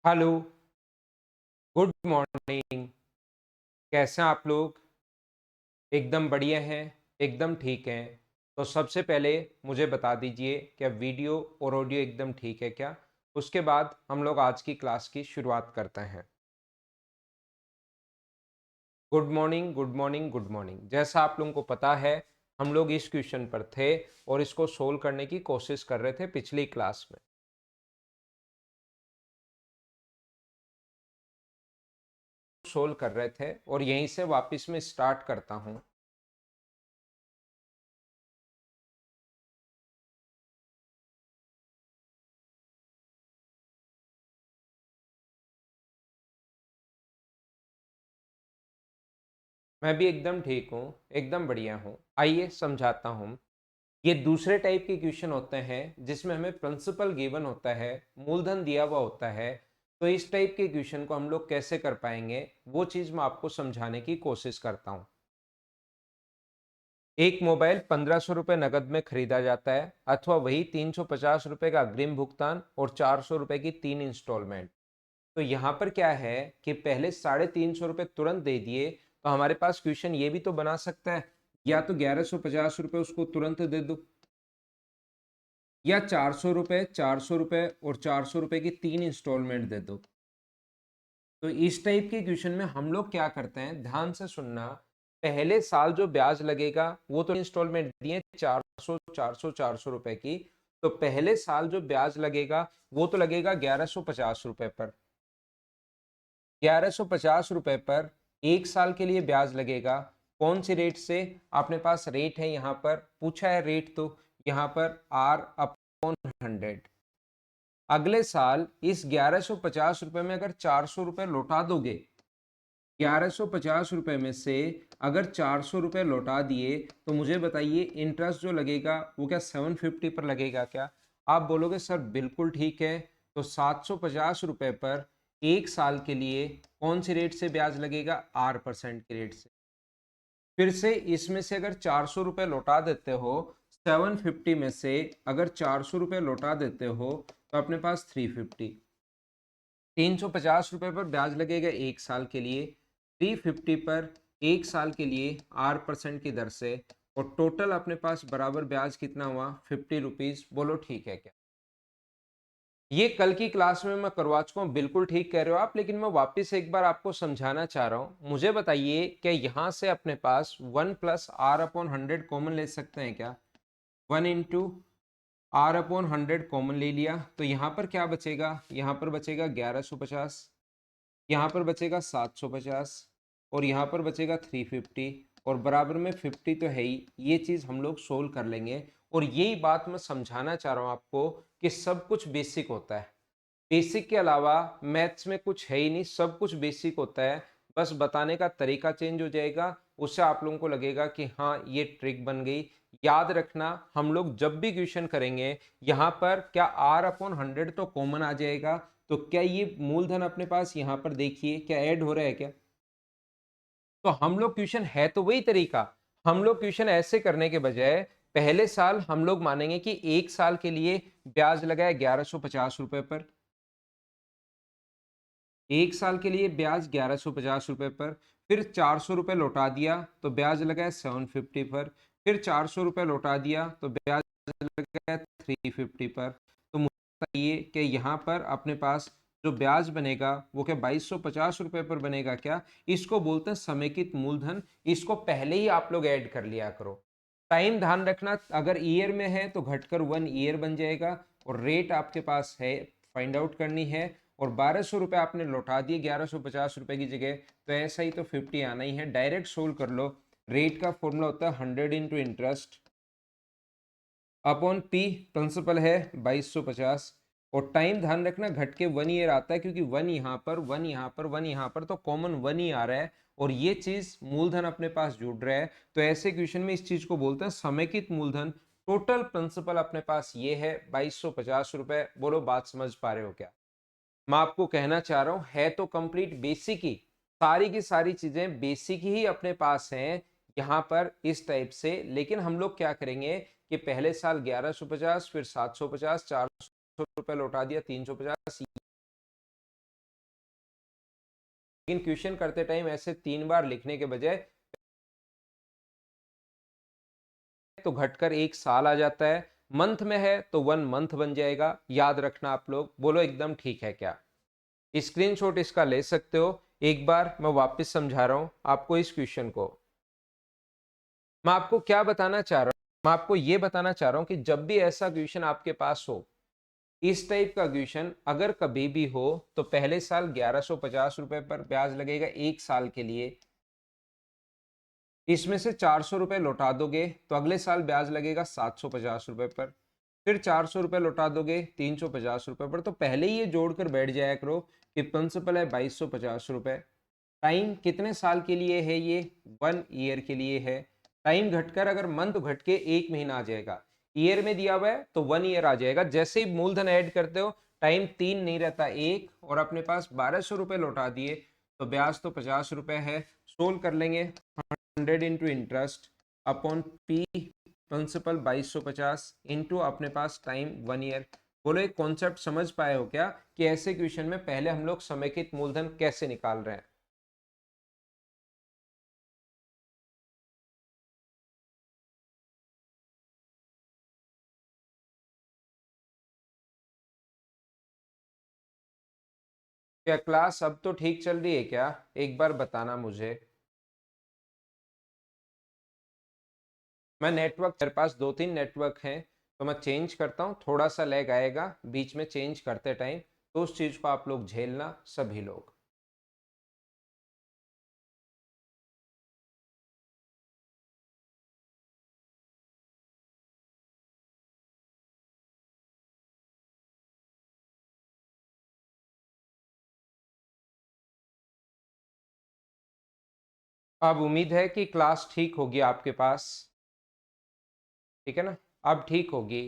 Hello, good morning. कैसे हैं आप लोग? एकदम बढ़िया हैं, एकदम ठीक हैं। तो सबसे पहले मुझे बता दीजिए क्या वीडियो और ऑडियो एकदम ठीक है क्या? उसके बाद हम लोग आज की क्लास की शुरुआत करते हैं। Good morning, good morning, good morning. जैसा आप लोगों को पता है, हम लोग इस क्वेश्चन पर थे और इसको सोल्व करने की कोशिश कर रहे थे पिछली क्लास में। सोल्व कर रहे थे और यहीं से वापस में स्टार्ट करता हूँ। मैं भी एकदम ठीक हूँ, एकदम बढ़िया हूँ। आइए समझाता हूँ। ये दूसरे टाइप के क्वेश्चन होते हैं जिसमें हमें प्रिंसिपल गिवन होता है, मूलधन दिया हुआ होता है। तो इस टाइप के क्वेश्चन को हम लोग कैसे कर पाएंगे, वो चीज़ मैं आपको समझाने की कोशिश करता हूँ। एक मोबाइल 1500 रुपये नगद में खरीदा जाता है अथवा वही 350 रुपये का अग्रिम भुगतान और 400 रुपये की 3 इंस्टॉलमेंट। तो यहाँ पर क्या है कि पहले 350 रुपये तुरंत दे दिए, तो हमारे पास क्वेश्चन ये भी तो बना सकता है, या तो 1150 रुपये उसको तुरंत दे दो, या 400 रुपये, 400 रुपये और 400 रुपये की 3 इंस्टॉलमेंट दे दो। तो इस टाइप के क्वेश्चन में हम लोग क्या करते हैं, ध्यान से सुनना। पहले साल जो ब्याज लगेगा वो तो इंस्टॉलमेंट दिए 400 रुपए की। तो पहले साल जो ब्याज लगेगा वो तो लगेगा 1150 रुपए पर। 1150 रुपए पर एक साल के लिए ब्याज लगेगा। कौन सी रेट से? अपने पास रेट है, यहाँ पर पूछा है रेट, तो यहाँ पर R/100। अगले साल इस 1150 रुपए में अगर 400 रुपए लौटा दोगे, 1150 रुपए में से अगर 400 रुपए लौटा दिए, तो मुझे बताइए इंटरेस्ट जो लगेगा वो क्या 750 पर लगेगा क्या? आप बोलोगे सर बिल्कुल ठीक है। तो 750 रुपए पर एक साल के लिए कौन सी रेट से ब्याज लगेगा? R% की रेट से। फिर से इसमें से अगर 400 रुपये लौटा देते हो, 750 में से अगर 400 रुपये लौटा देते हो, तो अपने पास 350, 350 रुपये पर ब्याज लगेगा एक साल के लिए, 350 पर एक साल के लिए R% की दर से, और टोटल अपने पास बराबर ब्याज कितना हुआ? 50 रुपीज। बोलो ठीक है क्या? ये कल की क्लास में मैं करवा चुका हूँ, बिल्कुल ठीक कह रहे हो आप, लेकिन मैं वापस एक बार आपको समझाना चाह रहा हूँ। मुझे बताइए क्या यहाँ से अपने पास 1 + R/100 कॉमन ले सकते हैं क्या? 1 × R/100 कॉमन ले लिया, तो यहाँ पर क्या बचेगा? यहाँ पर बचेगा 1150, यहाँ पर बचेगा 750, और यहाँ पर बचेगा 350, और बराबर में 50 तो है ही। ये चीज़ हम लोग सोल्व कर लेंगे। और यही बात मैं समझाना चाह रहा हूँ आपको कि सब कुछ बेसिक होता है। बेसिक के अलावा मैथ्स में कुछ है ही नहीं, सब कुछ बेसिक होता है। बस बताने का तरीका चेंज हो जाएगा, उससे आप लोगों को लगेगा कि हाँ ये ट्रिक बन गई। याद रखना, हम लोग जब भी क्वेश्चन करेंगे, यहाँ पर क्या R/100 तो कॉमन आ जाएगा। तो क्या ये मूलधन अपने पास यहाँ पर देखिए क्या ऐड हो रहा है क्या? तो हम लोग क्वेश्चन है तो वही तरीका। हम लोग क्वेश्चन ऐसे करने के बजाय पहले साल हम लोग मानेंगे कि एक साल के लिए ब्याज लगा है 1150 रुपए पर। एक साल के लिए ब्याज 1150 रुपए पर। फिर 400 रुपये लौटा दिया तो ब्याज लगा है 750 पर। फिर 400 रुपये लौटा दिया तो ब्याज लगा है 350 पर। तो मुझे बताइए कि यहाँ पर अपने पास जो ब्याज बनेगा वो क्या 2250 रुपये पर बनेगा क्या? इसको बोलते हैं समेकित मूलधन। इसको पहले ही आप लोग ऐड कर लिया करो। टाइम ध्यान रखना, अगर ईयर में है तो घटकर 1 ईयर बन जाएगा, और रेट आपके पास है, फाइंड आउट करनी है। और 1200 रुपये आपने लौटा दिए 1150 रुपये की जगह, तो ऐसा ही तो 50 आना ही है। डायरेक्ट सोल्व कर लो। रेट का फॉर्मूला होता है 100 × इंटरेस्ट अपॉन पी, प्रिंसिपल है 2250। और टाइम ध्यान रखना घट के 1 ईयर आता है, क्योंकि 1 यहाँ पर, 1 यहाँ पर, 1 यहाँ पर, तो कॉमन 1 ही आ रहा है। और ये चीज मूलधन अपने पास जुड़ रहा है, तो ऐसे क्वेश्चन में इस चीज को बोलते हैं समेकित मूलधन। टोटल प्रिंसिपल अपने पास ये है 2250 रुपए। बोलो बात समझ पा रहे हो क्या? मैं आपको कहना चाह रहा हूं है तो कंप्लीट बेसिक ही, सारी की सारी चीजें बेसिक ही अपने पास हैं यहाँ पर इस टाइप से। लेकिन हम लोग क्या करेंगे कि पहले साल 1150, फिर 750, 400 रुपये लौटा दिया, 350, लेकिन क्वेश्चन करते टाइम ऐसे 3 बार लिखने के बजाय तो घटकर 1 साल आ जाता है, मंथ में है तो 1 मंथ बन जाएगा। याद रखना आप लोग, बोलो एकदम ठीक है क्या? स्क्रीनशॉट इसका ले सकते हो। एक बार मैं वापस समझा रहा हूं आपको इस क्वेश्चन को। मैं आपको क्या बताना चाह रहा हूं, मैं आपको यह बताना चाह रहा हूं कि जब भी ऐसा क्वेश्चन आपके पास हो, इस टाइप का क्वेश्चन अगर कभी भी हो, तो पहले साल 1150 रुपए पर ब्याज लगेगा 1 साल के लिए। इसमें से 400 रुपए लौटा दोगे तो अगले साल ब्याज लगेगा 750 रुपए पर। फिर 400 रुपए लौटा दोगे 350 रुपए पर। तो पहले ही ये जोड़कर बैठ जाया करो कि प्रिंसिपल है 2250 रुपए। टाइम कितने साल के लिए है? ये 1 ईयर के लिए है। टाइम घटकर अगर मंथ घट के 1 महीना आ जाएगा, ईयर में दिया हुआ है तो 1 ईयर आ जाएगा। जैसे ही मूलधन ऐड करते हो, टाइम 3 नहीं रहता 1, और अपने पास 1200 रुपए लौटा दिए, तो ब्याज तो 50 रुपए है। सोल्व कर लेंगे, 100 into interest upon P principal 2250 into अपने पास टाइम 1 ईयर। बोलो एक कॉन्सेप्ट समझ पाए हो क्या कि ऐसे क्वेश्चन में पहले हम लोग समेकित मूलधन कैसे निकाल रहे हैं? क्या क्लास अब तो ठीक चल रही है क्या? एक बार बताना मुझे। मैं नेटवर्क, मेरे पास 2-3 नेटवर्क हैं, तो मैं चेंज करता हूँ, थोड़ा सा लैग आएगा बीच में चेंज करते टाइम, तो उस चीज को आप लोग झेलना सभी लोग। अब उम्मीद है कि क्लास ठीक होगी आपके पास, ठीक है ना? अब ठीक होगी।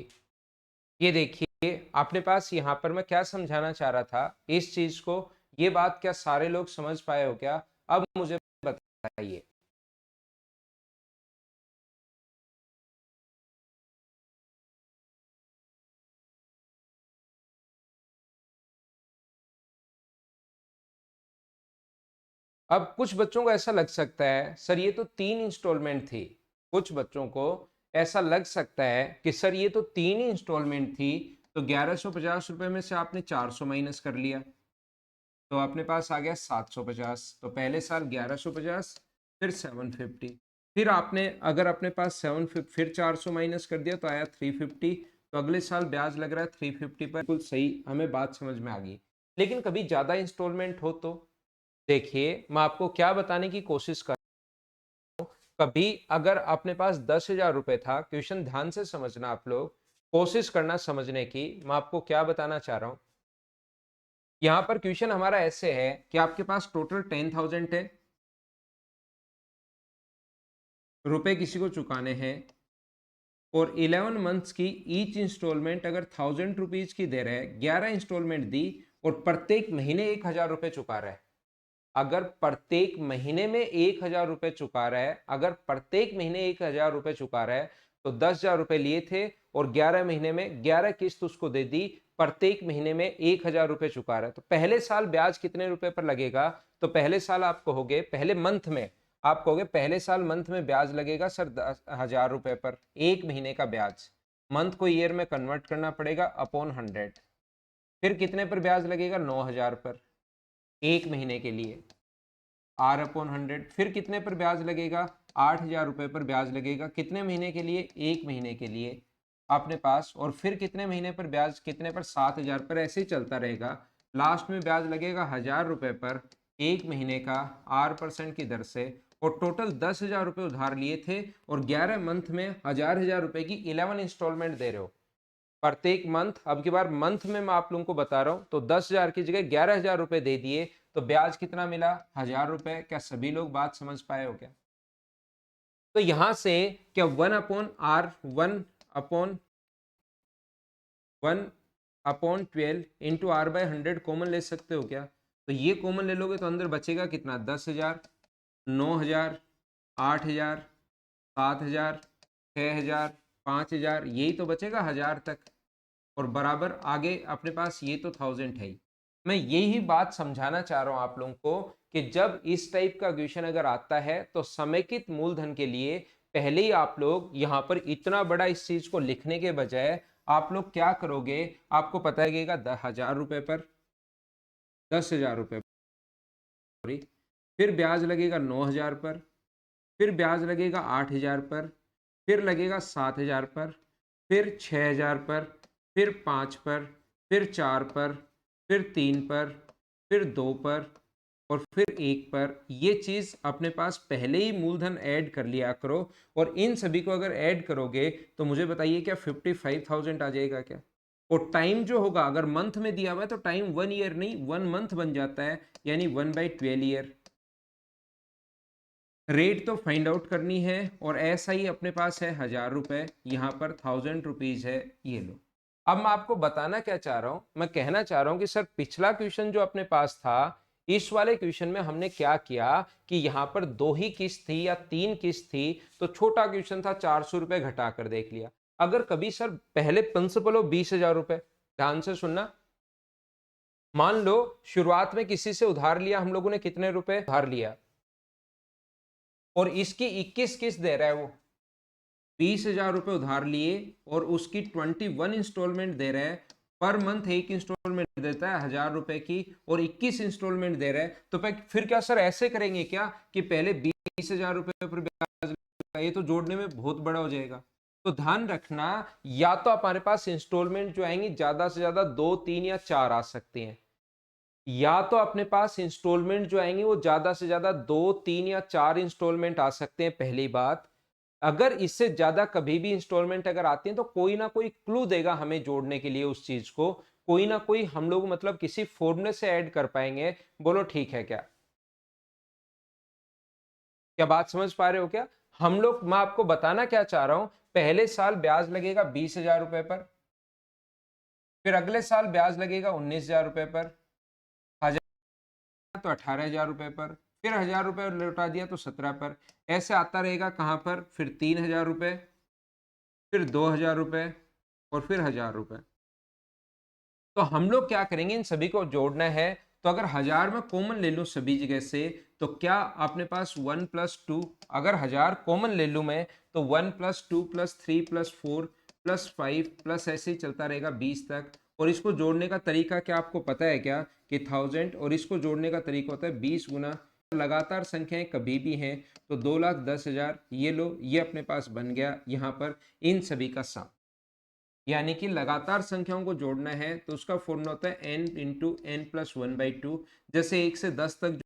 ये देखिए अपने पास यहाँ पर मैं क्या समझाना चाह रहा था इस चीज को, ये बात क्या सारे लोग समझ पाए हो क्या? अब मुझे बताइए। अब कुछ बच्चों को ऐसा लग सकता है सर ये तो 3 इंस्टॉलमेंट थी, कुछ बच्चों को ऐसा लग सकता है कि सर ये तो 3 ही इंस्टॉलमेंट थी, तो 1150 रुपए में से आपने 400 माइनस कर लिया, तो अपने पास आ गया 750। तो पहले साल 1150, फिर 750, फिर आपने अगर अपने पास 750 फिर 400 माइनस कर दिया तो आया 350। तो अगले साल ब्याज लग रहा है 350 पर। बिल्कुल सही, हमें बात समझ में आ गई। लेकिन कभी ज्यादा इंस्टॉलमेंट हो तो देखिए मैं आपको क्या बताने की कोशिश कर, कभी अगर अपने पास 10,000 रुपए था, क्वेश्चन ध्यान से समझना आप लोग, कोशिश करना समझने की। मैं आपको क्या बताना चाह रहा हूं, यहां पर क्वेश्चन हमारा ऐसे है कि आपके पास टोटल 10,000 है रुपए, किसी को चुकाने हैं, और 11 मंथ्स की ईच इंस्टॉलमेंट अगर 1,000 रुपीज की दे रहे हैं, 11 इंस्टॉलमेंट दी, और प्रत्येक महीने 1,000 रुपए चुका रहा है। अगर प्रत्येक महीने में 1,000 रुपए चुका रहा है, अगर प्रत्येक महीने 1,000 रुपए चुका रहा है, तो 10,000 रुपए लिए थे और 11 महीने में 11 किस्त उसको दे दी, प्रत्येक महीने में 1,000 रुपए चुका रहा है। तो पहले साल ब्याज कितने रुपए पर लगेगा? तो पहले साल आप कहोगे, पहले मंथ में आप कहोगे पहले साल मंथ में ब्याज लगेगा सर 10,000 रुपए पर, एक महीने का ब्याज। मंथ को ईयर में कन्वर्ट करना पड़ेगा अपॉन 100। फिर कितने पर ब्याज लगेगा? 9,000 पर, एक महीने के लिए, R/100। फिर कितने पर ब्याज लगेगा? 8,000 रुपए पर ब्याज लगेगा, कितने महीने के लिए? एक महीने के लिए अपने पास। और फिर कितने महीने पर ब्याज, कितने पर? 7,000 पर। ऐसे ही चलता रहेगा। लास्ट में ब्याज लगेगा 1,000 रुपए पर, एक महीने का, R% की दर से। और टोटल 10,000 रुपए उधार लिए थे, और 11 मंथ में 1,000 रुपए की 11 इंस्टॉलमेंट दे रहे हो प्रत्येक मंथ। अब की बार मंथ में मैं आप लोगों को बता रहा हूं, तो 10,000 की जगह 11,000 रुपए दे दिए, तो ब्याज कितना मिला? 1,000 रुपए। क्या सभी लोग बात समझ पाए हो क्या? तो यहां से क्या 1/R, 1/12 इंटू R/100 कॉमन ले सकते हो क्या? तो ये कॉमन ले लोगे तो अंदर बचेगा कितना? 10,000, 9,000, 8,000, 7,000, 6,000, 5,000, यही तो बचेगा 1,000 तक। और बराबर आगे अपने पास ये तो 1,000 है ही। मैं यही बात समझाना चाह रहा हूं आप लोगों को कि जब इस टाइप का क्वेश्चन अगर आता है तो समेकित मूलधन के लिए पहले ही आप लोग यहां पर इतना बड़ा इस चीज को लिखने के बजाय आप लोग क्या करोगे, आपको पता लगेगा 10,000 रुपए पर, 10,000 रुपए, फिर ब्याज लगेगा 9,000 पर, फिर ब्याज लगेगा 8,000 पर, फिर लगेगा 7,000 पर, फिर 6,000 पर, फिर 5 पर, फिर 4 पर, फिर 3 पर, फिर 2 पर और फिर 1 पर। ये चीज अपने पास पहले ही मूलधन ऐड कर लिया करो और इन सभी को अगर ऐड करोगे तो मुझे बताइए क्या 55,000 आ जाएगा क्या? और टाइम जो होगा अगर मंथ में दिया हुआ है तो टाइम 1 ईयर नहीं 1 मंथ बन जाता है, यानी 1/12 ईयर। रेट तो फाइंड आउट करनी है और ऐसा ही अपने पास है 1,000 रुपए, यहाँ पर 1,000 रुपीज है, ये लो। अब मैं आपको बताना क्या चाह रहा हूं, मैं कहना चाह रहा हूं कि सर पिछला क्वेश्चन जो अपने पास था, इस वाले क्वेश्चन में हमने क्या किया कि यहाँ पर 2 ही किस्त थी या 3 किस्त थी, तो छोटा क्वेश्चन था 400 रुपए घटाकर देख लिया। अगर कभी सर पहले प्रिंसिपल हो 20,000 रुपए, ध्यान से सुनना, मान लो शुरुआत में किसी से उधार लिया हम लोगों ने, कितने रुपए उधार लिया और इसकी 21 किस्त दे रहा है, वो 20,000 रुपए उधार लिए और उसकी 21 इंस्टॉलमेंट दे रहा है, पर मंथ एक इंस्टॉलमेंट देता है 1,000 रुपए की और 21 इंस्टॉलमेंट दे रहा है। तो फिर क्या सर ऐसे करेंगे क्या कि पहले 20,000 रुपए पर ब्याज, ये तो जोड़ने में बहुत बड़ा हो जाएगा। तो ध्यान रखना, या तो हमारे पास इंस्टॉलमेंट जो आएंगे ज्यादा से ज्यादा 2, 3 या 4 आ सकते हैं, या तो अपने पास इंस्टॉलमेंट जो आएंगे वो ज्यादा से ज्यादा 2, 3 या 4 इंस्टॉलमेंट आ सकते हैं। पहली बात, अगर इससे ज्यादा कभी भी इंस्टॉलमेंट अगर आती है तो कोई ना कोई क्लू देगा हमें जोड़ने के लिए उस चीज को, कोई ना कोई हम लोग मतलब किसी फॉर्मूले से ऐड कर पाएंगे। बोलो ठीक है क्या? क्या बात समझ पा रहे हो क्या? हम लोग, मैं आपको बताना क्या चाह रहा हूं, पहले साल ब्याज लगेगा 20,000 रुपए पर, फिर अगले साल ब्याज लगेगा 19,000 रुपए पर, तो 18,000 रुपए पर, फिर 1,000 रुपए लौटा दिया तो 17 पर। ऐसे आता रहेगा कहां पर, फिर 3,000 रुपए, फिर 2,000 रुपए और फिर 1,000 रुपए। तो हम लोग क्या करेंगे, इन सभी को जोड़ना है। तो अगर 1,000 में कॉमन ले लूं सभी जगह से, तो क्या अपने पास 1+2, अगर 1,000 कॉमन ले लूं मैं, तो 1+2+3+4+5 प्लस ऐसे ही चलता रहेगा 20 तक। और इसको जोड़ने का तरीका क्या आपको पता है क्या, कि 1,000 और इसको जोड़ने का तरीका होता है 20 गुना लगातार संख्याएं कभी भी हैं तो 2,10,000, ये लो, ये अपने पास बन गया यहाँ पर इन सभी का सम। यानी कि लगातार संख्याओं को जोड़ना है तो उसका फॉर्मूला होता है n × n+1/2। जैसे 1 से 10 तक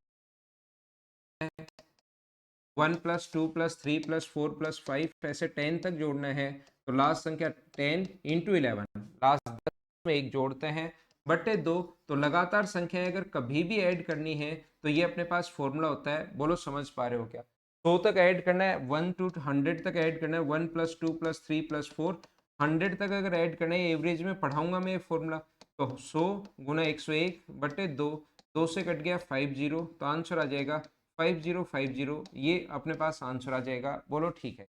1+2+3+4+5 ऐसे 10 तक जोड़ना है, तो लास्ट संख्या 10 × 11, लास्ट 10 में एक जोड़ते हैं बटे 2। तो लगातार संख्याएं अगर कभी भी ऐड करनी है तो ये अपने पास फॉर्मूला होता है। बोलो समझ पा रहे हो क्या? 100 तक ऐड करना है, 1 to 100 तक ऐड करना है, 1+2+3+4 100 तक अगर ऐड करना है, एवरेज में पढ़ाऊंगा मैं ये फॉर्मूला। तो 100 गुना 101 बटे 2, 2 से कट गया 50, तो आंसर आ जाएगा 5050, ये अपने पास आंसर आ जाएगा। बोलो ठीक है।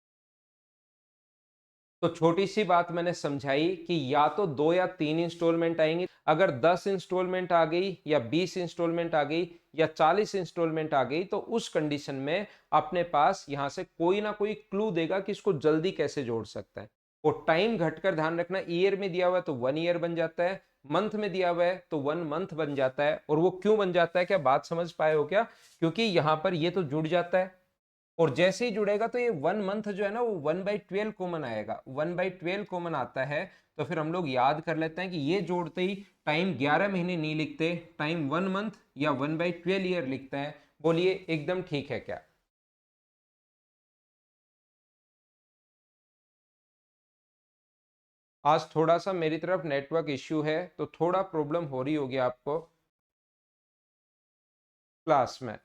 तो छोटी सी बात मैंने समझाई कि या तो 2 या 3 इंस्टॉलमेंट आएंगे, अगर 10 इंस्टॉलमेंट आ गई या 20 इंस्टॉलमेंट आ गई या 40 इंस्टॉलमेंट आ गई, तो उस कंडीशन में अपने पास यहां से कोई ना कोई क्लू देगा कि इसको जल्दी कैसे जोड़ सकता है। और टाइम घटकर ध्यान रखना, ईयर में दिया हुआ है तो 1 ईयर बन जाता है, मंथ में दिया हुआ है तो 1 मंथ बन जाता है। और वो क्यों बन जाता है, क्या बात समझ पाए हो क्या? क्योंकि यहां पर ये तो जुड़ जाता है और जैसे ही जुड़ेगा तो ये 1 मंथ जो है ना वो 1/12 कॉमन आएगा, 1/12 कॉमन आता है। तो फिर हम लोग याद कर लेते हैं कि ये जोड़ते ही टाइम 11 महीने नहीं लिखते, टाइम 1 मंथ या 1/12 ईयर लिखते हैं। बोलिए एकदम ठीक है क्या? आज थोड़ा सा मेरी तरफ नेटवर्क इश्यू है तो थोड़ा प्रॉब्लम हो रही होगी आपको क्लास में।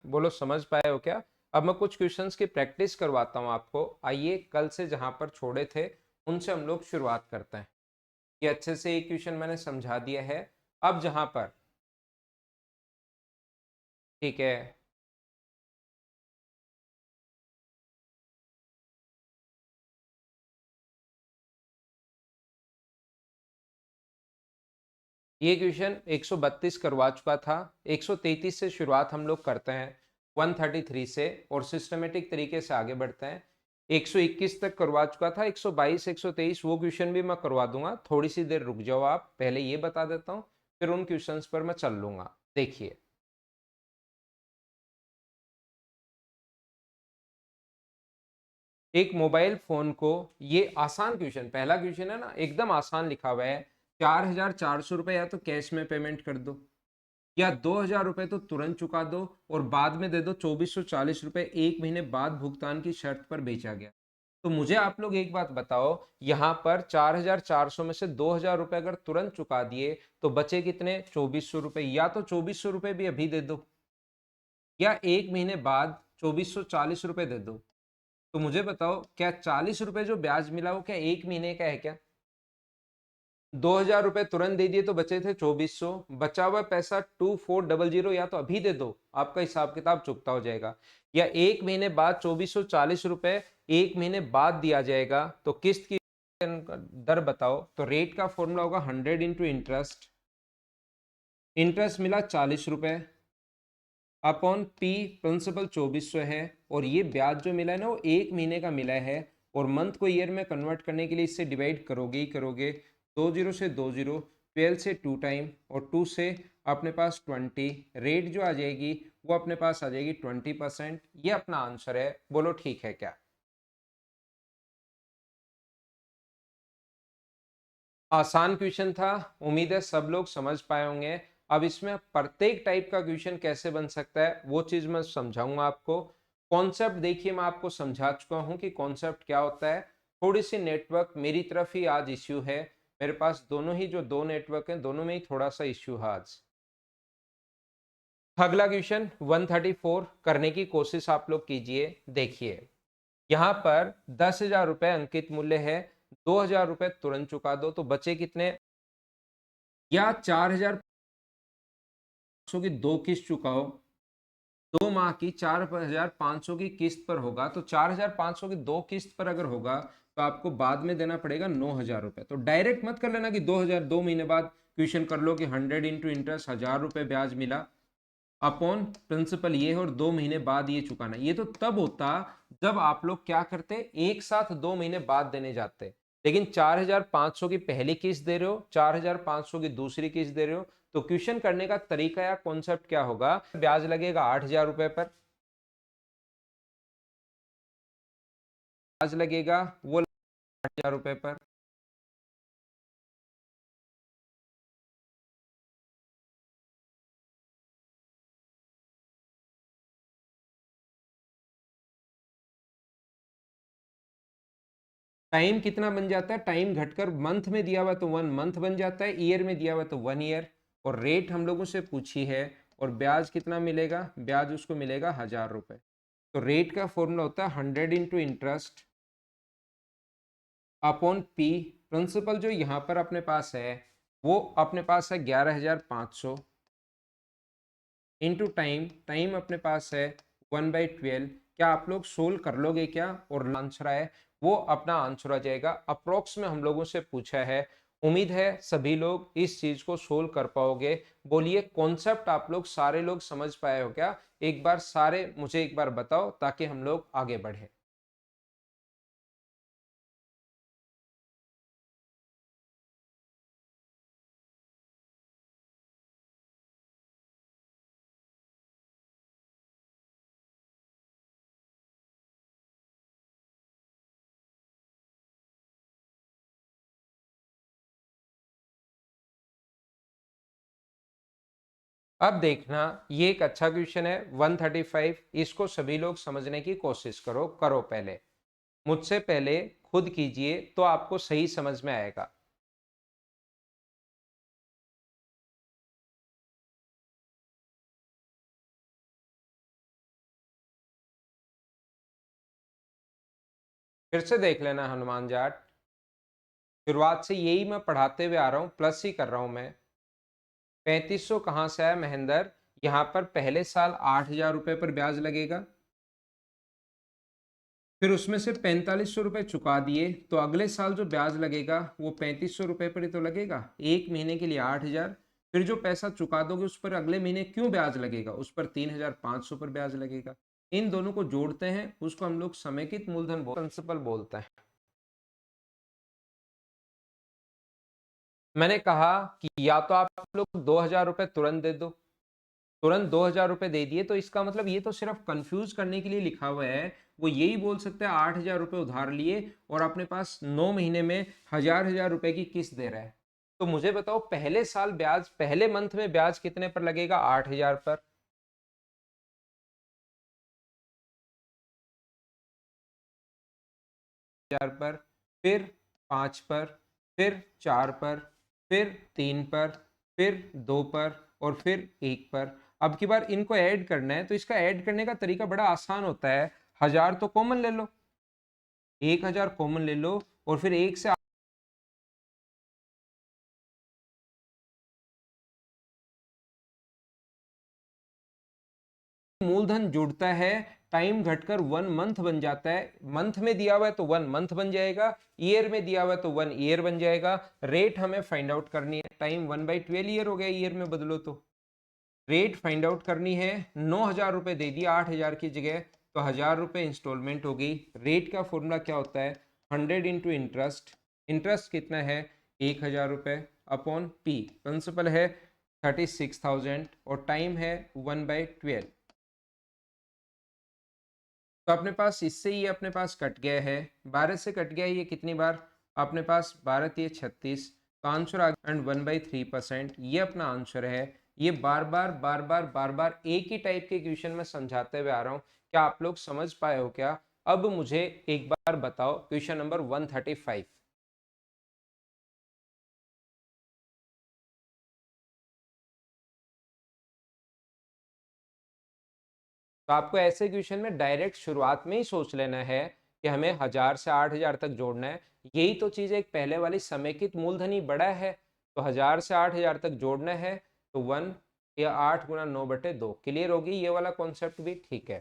बोलो समझ पाए हो क्या? अब मैं कुछ क्वेश्चंस की प्रैक्टिस करवाता हूँ आपको। आइए कल से जहां पर छोड़े थे उनसे हम लोग शुरुआत करते हैं। ये अच्छे से एक क्वेश्चन मैंने समझा दिया है। अब जहां पर, ठीक है, ये क्वेश्चन 132 करवा चुका था। 133 से शुरुआत हम लोग करते हैं, 133 से, और सिस्टमेटिक तरीके से आगे बढ़ते हैं। 121 तक करवा चुका था, 122 123 वो क्वेश्चन भी मैं करवा दूंगा। थोड़ी सी देर रुक जाओ, आप पहले ये बता देता हूँ, फिर उन क्वेश्चंस पर मैं चल लूंगा। देखिए, एक मोबाइल फोन को, ये आसान क्वेश्चन, पहला क्वेश्चन है ना, एकदम आसान लिखा हुआ है। 4,400 रुपए या तो कैश में पेमेंट कर दो, या 2,000 रुपए तो तुरंत चुका दो और बाद में दे दो 2,440 रुपए, एक महीने बाद भुगतान की शर्त पर बेचा गया। तो मुझे आप लोग एक बात बताओ, यहां पर 4,400 में से 2,000 रुपए अगर तुरंत चुका दिए तो बचे कितने? 2,400 रुपए। या तो 2,400 रुपए भी अभी दे दो, या एक महीने बाद 2,440 रुपए दे दो। तो मुझे बताओ, क्या 40 रुपए जो ब्याज मिला वो क्या एक महीने का है क्या? 2,000 रुपए तुरंत दे दिए तो बचे थे 2,400। बचा हुआ पैसा 2,400 या तो अभी दे दो, आपका हिसाब किताब चुकता हो जाएगा, या एक महीने बाद 2,440 रुपए एक महीने बाद दिया जाएगा। तो किस्त की दर बताओ। तो रेट का फॉर्मूला होगा 100 इंटू इंटरेस्ट। इंटरेस्ट मिला 40 रुपए अपॉन पी, प्रिंसिपल 2,400 है, और ये ब्याज जो मिला है ना वो एक महीने का मिला है। और मंथ को ईयर में कन्वर्ट करने के लिए इससे डिवाइड करोगे ही करोगे। 20 से 20, 12 से 2 टाइम, और 2 से अपने पास 20, रेट जो आ जाएगी वो अपने पास आ जाएगी 20%। ये अपना आंसर है। बोलो ठीक है क्या? आसान क्वेश्चन था, उम्मीद है सब लोग समझ पाए होंगे। अब इसमें प्रत्येक टाइप का क्वेश्चन कैसे बन सकता है वो चीज मैं समझाऊंगा आपको। कॉन्सेप्ट देखिए, मैं आपको समझा चुका हूं कि कॉन्सेप्ट क्या होता है। थोड़ी सी नेटवर्क मेरी तरफ ही आज इश्यू है, मेरे पास दोनों ही जो दो नेटवर्क हैं दोनों में ही थोड़ा सा इश्यू है आज। अगला क्वेश्चन 134 करने की कोशिश आप लोग कीजिए। देखिए, यहाँ पर 10,000 रुपए अंकित मूल्य है, 2,000 रुपए तुरंत चुका दो तो बचे कितने? या 4,500 की दो किस्त चुकाओ, 2 माह की 4,500 की किस्त पर होगा। तो 4,500 की दो किस्त पर अगर होगा तो आपको बाद में देना पड़ेगा 9,000 रुपए। तो डायरेक्ट मत कर लेना कि 2,000, 2 महीने बाद क्वेश्चन कर लो कि 100 इंटू इंटरेस्ट 1,000 रुपए ब्याज मिला अपॉन प्रिंसिपल ये है, और 2 महीने बाद ये चुकाना। ये तो तब होता जब आप लोग क्या करते, एक साथ 2 महीने बाद देने जाते। लेकिन 4,500 की पहली किस्त दे रहे हो, 4,500 की दूसरी किस्त दे रहे हो, तो क्वेश्चन करने का तरीका या कॉन्सेप्ट क्या होगा? ब्याज लगेगा 8,000 रुपए पर, ब्याज लगेगा वो 8,000 रुपए पर। टाइम कितना बन जाता है? टाइम घटकर मंथ में दिया हुआ तो 1 मंथ बन जाता है, ईयर में दिया हुआ तो 1 ईयर। और रेट हम लोगों से पूछी है, और ब्याज कितना मिलेगा? ब्याज उसको मिलेगा 1,000 रुपए। तो रेट का फॉर्मूला होता है 100 into interest upon P. Principal जो यहाँ पर अपने पास है वो अपने पास है 11,500 इंटू टाइम, टाइम अपने पास है 1/12। क्या आप लोग सोल्व कर लोगे क्या? और आंसर है वो अपना आंसर आ जाएगा। अप्रोक्स में हम लोगों से पूछा है, उम्मीद है सभी लोग इस चीज को सोल्व कर पाओगे। बोलिए, कॉन्सेप्ट आप लोग सारे लोग समझ पाए हो क्या? एक बार सारे मुझे एक बार बताओ ताकि हम लोग आगे बढ़े। अब देखना, ये एक अच्छा क्वेश्चन है 135। इसको सभी लोग समझने की कोशिश करो, करो पहले, मुझसे पहले खुद कीजिए तो आपको सही समझ में आएगा। फिर से देख लेना हनुमान जाट, शुरुआत से यही मैं पढ़ाते हुए आ रहा हूँ, प्लस ही कर रहा हूँ मैं। 3500 कहाँ से आया महेंद्र? यहाँ पर पहले साल 8,000 रुपये पर ब्याज लगेगा, फिर उसमें से 4500 रुपये चुका दिए, तो अगले साल जो ब्याज लगेगा वो 3500 रुपये पर ही तो लगेगा। एक महीने के लिए 8,000, फिर जो पैसा चुका दोगे उस पर अगले महीने क्यों ब्याज लगेगा? उस पर 3,500 पर ब्याज लगेगा। इन दोनों को जोड़ते हैं, उसको हम लोग समेकित मूलधन प्रिंसिपल बोलते हैं। मैंने कहा कि या तो आप लोग 2,000 रुपये तुरंत दे दो, तुरंत 2,000 रुपये दे दिए, तो इसका मतलब ये तो सिर्फ कंफ्यूज करने के लिए लिखा हुआ है। वो यही बोल सकते हैं 8,000 रुपये उधार लिए और अपने पास 9 महीने में 1,000 रुपये की किस्त दे रहा है। तो मुझे बताओ पहले साल ब्याज, पहले मंथ में ब्याज कितने पर लगेगा? 8,000 पर। पर, फिर 5 पर, फिर 4 पर, फिर 3 पर, फिर 2 पर और फिर 1 पर। अब की बार इनको ऐड करना है, तो इसका ऐड करने का तरीका बड़ा आसान होता है। 1,000 तो कॉमन ले लो, 1,000 कॉमन ले लो और फिर 1 से मूलधन जुड़ता है, टाइम घटकर 1 मंथ बन जाता है। मंथ में दिया हुआ है तो 1 मंथ बन जाएगा, ईयर में दिया हुआ है तो 1 ईयर बन जाएगा। रेट हमें फाइंड आउट करनी है, टाइम 1/12 ईयर हो गया, ईयर में बदलो तो। रेट फाइंड आउट करनी है, 9,000 रुपये दे दिया 8,000 की जगह, तो 1,000 रुपये इंस्टॉलमेंट हो गई। रेट का फॉर्मूला क्या होता है? 100 इंटू इंटरेस्ट। इंटरेस्ट कितना है? 1,000 रुपये अपॉन पी। प्रिंसिपल है 36,000 और टाइम है 1/12। तो अपने पास इससे ये अपने पास कट गया है, 12 से कट गया है ये कितनी बार? अपने पास 12 3 36, तो आंसर आ गया एंड 1/3%। ये अपना आंसर है। ये बार बार बार बार बार बार एक ही टाइप के क्वेश्चन में समझाते हुए आ रहा हूँ, क्या आप लोग समझ पाए हो क्या? अब मुझे एक बार बताओ क्वेश्चन नंबर 135। तो आपको ऐसे क्वेश्चन में डायरेक्ट शुरुआत में ही सोच लेना है कि हमें 1,000 से 8,000 तक जोड़ना है। यही तो चीज़ एक पहले वाली समेकित मूलधन ही बड़ा है, तो 1,000 से 8,000 तक जोड़ना है, तो 1 या 8 गुना 9/2 क्लियर होगी। ये वाला कॉन्सेप्ट भी ठीक है।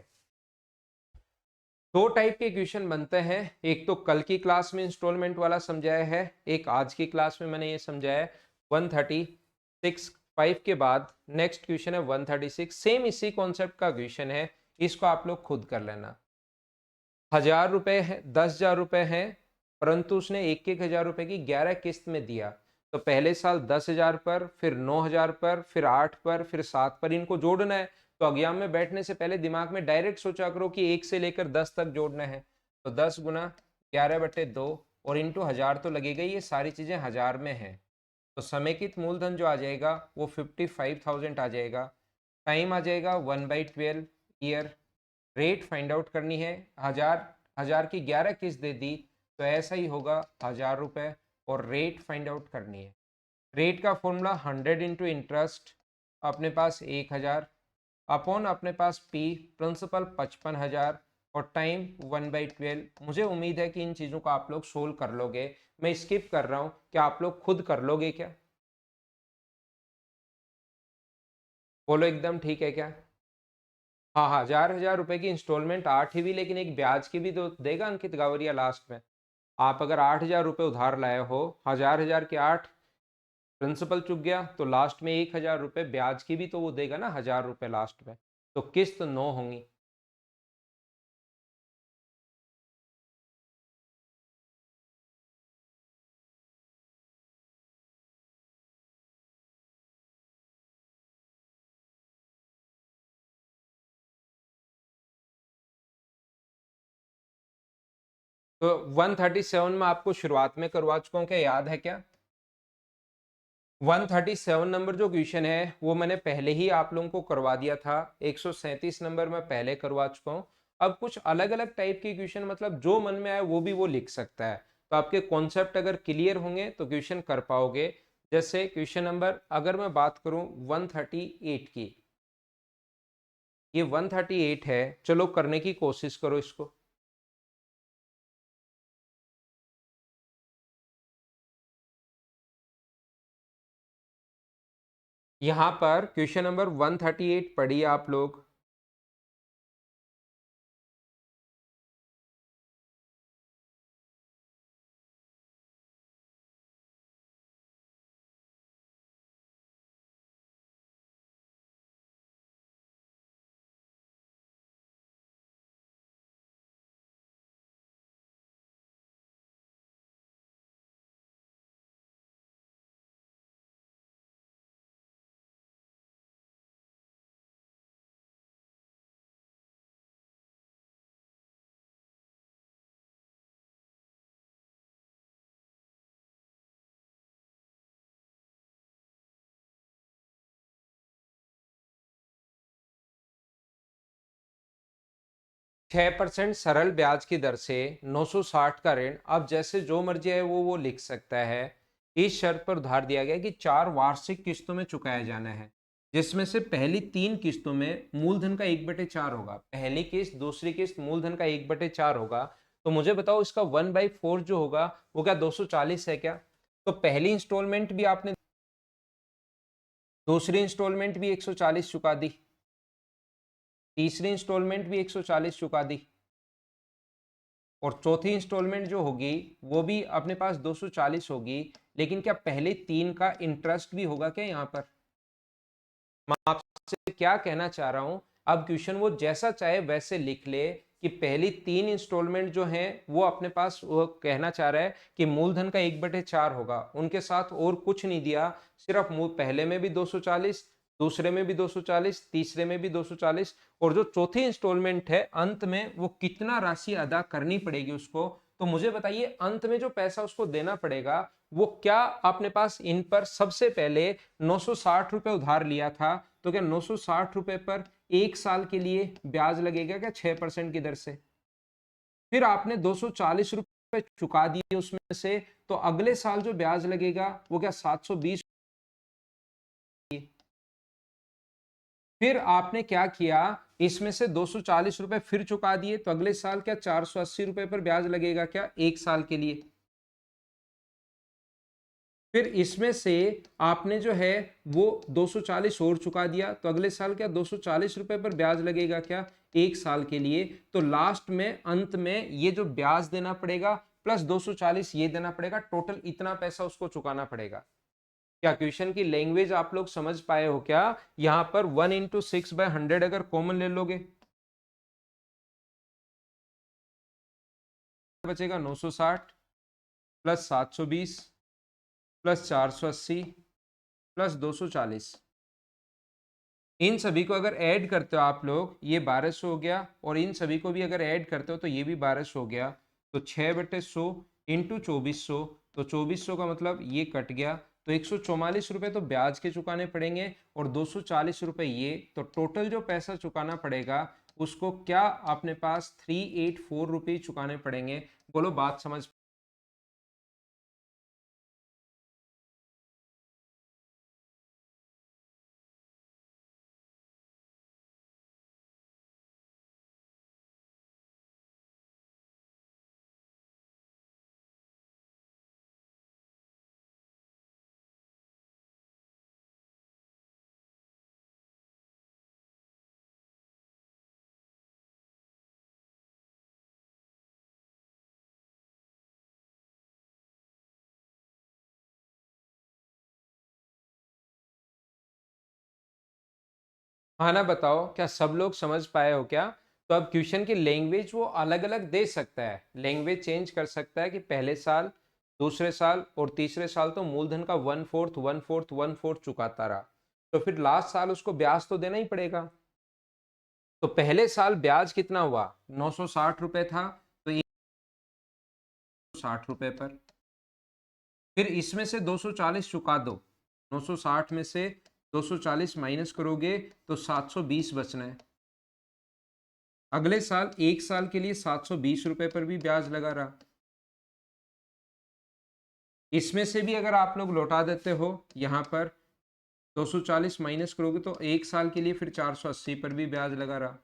दो टाइप के क्वेश्चन बनते हैं, एक तो कल की क्लास में इंस्टॉलमेंट वाला समझाया है, एक आज की क्लास में मैंने ये समझाया है। 136 5 के बाद नेक्स्ट क्वेश्चन है 136, सेम इसी कॉन्सेप्ट का क्वेश्चन है। इसको आप लोग खुद कर लेना। 1,000 रुपए है, 10,000 रुपए है, परंतु उसने 1,000 रुपए की 11 किस्त में दिया। तो पहले साल 10,000 पर, फिर 9,000 पर, फिर 8 पर, फिर 7 पर, इनको जोड़ना है। तो एग्जाम में बैठने से पहले दिमाग में डायरेक्ट सोचा करो कि 1 से लेकर 10 तक जोड़ना है। तो 10 गुना 11/2 और इंटू 1,000 तो लगेगा, ये सारी चीजें 1,000 में है। तो समेकित मूलधन जो आ जाएगा वो 55,000 आ जाएगा। टाइम आ जाएगा 1/12 ईयर। रेट फाइंड आउट करनी है, 1,000 की 11 किस्त दे दी, तो ऐसा ही होगा 1,000 रुपये। और रेट फाइंड आउट करनी है। रेट का फॉर्मूला 100 इंटू इंटरेस्ट, अपने पास 1,000 अपॉन अपने पास पी, प्रिंसिपल 55,000 और टाइम 1/12। मुझे उम्मीद है कि इन चीज़ों को आप लोग सोल्व कर लोगे। मैं स्किप कर रहा हूँ, क्या आप लोग खुद कर लोगे क्या? बोलो एकदम ठीक है क्या? हाँ हाँ, 1,000 रुपए की इंस्टॉलमेंट 8 ही भी, लेकिन एक ब्याज की भी तो देगा अंकित गावरिया लास्ट में। आप अगर 8,000 रुपये उधार लाए हो, 1,000 के 8 प्रिंसिपल चुक गया, तो लास्ट में 1,000 रुपये ब्याज की भी तो वो देगा ना, 1,000 रुपये लास्ट में। तो किस्त 9 होंगी। तो 137 में आपको शुरुआत में करवा चुका हूँ, क्या याद है क्या? 137 नंबर जो क्वेश्चन है वो मैंने पहले ही आप लोगों को करवा दिया था। 137 नंबर मैं पहले करवा चुका हूँ। अब कुछ अलग अलग टाइप के क्वेश्चन, मतलब जो मन में आए वो भी वो लिख सकता है। तो आपके कॉन्सेप्ट अगर क्लियर होंगे तो क्वेश्चन कर पाओगे। जैसे क्वेश्चन नंबर अगर मैं बात करूं 138 की, ये 138 है, चलो करने की कोशिश करो इसको। यहां पर क्वेश्चन नंबर 138 पढ़िए आप लोग। 6% सरल ब्याज की दर से 960 का ऋण अब जैसे जो मर्जी है वो लिख सकता है। इस शर्त पर उधार दिया गया कि 4 वार्षिक किस्तों में चुकाया जाना है, जिसमें से पहली 3 किस्तों में मूलधन का 1/4 होगा। पहली किस्त, दूसरी किस्त मूलधन का 1/4 होगा। तो मुझे बताओ इसका 1/4 जो होगा वो क्या 240 है क्या? तो पहली इंस्टॉलमेंट भी आपने, दूसरी इंस्टॉलमेंट भी 140 चुका दी, तीसरी इंस्टॉलमेंट भी 140 चुका दी, और चौथी इंस्टॉलमेंट जो होगी वो भी अपने पास 240 होगी। लेकिन क्या पहले 3 का इंटरेस्ट भी होगा क्या यहाँ पर? मैं आपसे क्या कहना चाह रहा हूं, अब क्वेश्चन वो जैसा चाहे वैसे लिख ले कि पहली 3 इंस्टॉलमेंट जो है वो अपने पास, वो कहना चाह रहा है कि मूलधन का 1/4 होगा, उनके साथ और कुछ नहीं दिया, सिर्फ पहले में भी 240, दूसरे में भी 240, तीसरे में भी 240, और जो चौथी इंस्टॉलमेंट है अंत में वो कितना राशि अदा करनी पड़ेगी उसको। तो मुझे बताइए अंत में जो पैसा उसको देना पड़ेगा वो क्या अपने पास इन पर सबसे पहले 960 रुपए उधार लिया था, तो क्या 960 रुपए पर 1 साल के लिए ब्याज लगेगा क्या 6% की दर से? फिर आपने 240 रुपए चुका दिए उसमें से, तो अगले साल जो ब्याज लगेगा वो क्या 720। फिर आपने क्या किया, इसमें से 240 रुपए फिर चुका दिए, तो अगले साल क्या 480 रुपए पर ब्याज लगेगा क्या 1 साल के लिए? फिर इसमें से आपने जो है वो 240 और चुका दिया, तो अगले साल क्या 240 रुपए पर ब्याज लगेगा क्या 1 साल के लिए? तो लास्ट में अंत में ये जो ब्याज देना पड़ेगा प्लस 240 ये देना पड़ेगा, टोटल इतना पैसा उसको चुकाना पड़ेगा। क्या क्वेश्चन की लैंग्वेज आप लोग समझ पाए हो क्या? यहां पर 1 × 6/100 अगर कॉमन ले लोगे बचेगा 960 प्लस 720 प्लस 480 प्लस 240। इन सभी को अगर ऐड करते हो आप लोग ये 1200 हो गया, और इन सभी को भी अगर ऐड करते हो तो ये भी 1200 हो गया। तो 6/100 इंटू 2400, तो 2400 का मतलब ये कट गया, तो 144 रुपए तो ब्याज के चुकाने पड़ेंगे और 240 रुपए ये, तो टोटल जो पैसा चुकाना पड़ेगा उसको क्या अपने पास 384 रुपये चुकाने पड़ेंगे। बोलो बात समझ? हाँ ना, बताओ क्या सब लोग समझ पाए हो क्या? तो अब क्वेश्चन की लैंग्वेज वो अलग अलग दे सकता है, लैंग्वेज चेंज कर सकता है कि पहले साल, दूसरे साल और तीसरे साल तो मूलधन का 1/4 1/4 1/4 चुकाता रहा, तो फिर लास्ट साल उसको ब्याज तो देना ही पड़ेगा। तो पहले साल ब्याज कितना हुआ 960 रुपए था, तो ये 60 रुपए पर, फिर इसमें से 240 चुका दो, 960 में से 240 माइनस करोगे तो 720 बचना है। अगले साल 1 साल के लिए 720 रुपए पर भी ब्याज लगा रहा। इसमें से भी अगर आप लोग लौटा देते हो यहां पर 240 माइनस करोगे तो 1 साल के लिए फिर 480 पर भी ब्याज लगा रहा।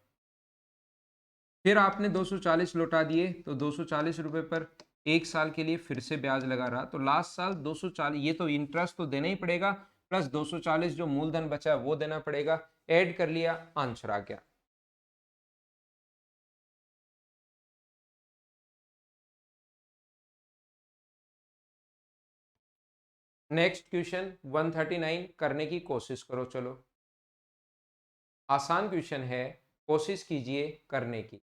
फिर आपने 240 लौटा दिए तो 240 रुपए पर 1 साल के लिए फिर से ब्याज लगा रहा, तो लास्ट साल 240, ये तो इंटरेस्ट तो देना ही पड़ेगा, प्लस 240 जो मूलधन बचा है वो देना पड़ेगा, ऐड कर लिया, आंसर आ गया। नेक्स्ट क्वेश्चन 139 करने की कोशिश करो। चलो, आसान क्वेश्चन है, कोशिश कीजिए करने की।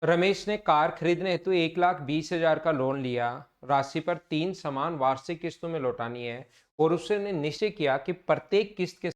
रमेश ने कार खरीदने हेतु 1,20,000 का लोन लिया। राशि पर 3 समान वार्षिक किस्तों में लौटानी है और उसने निश्चय किया कि प्रत्येक किस्त के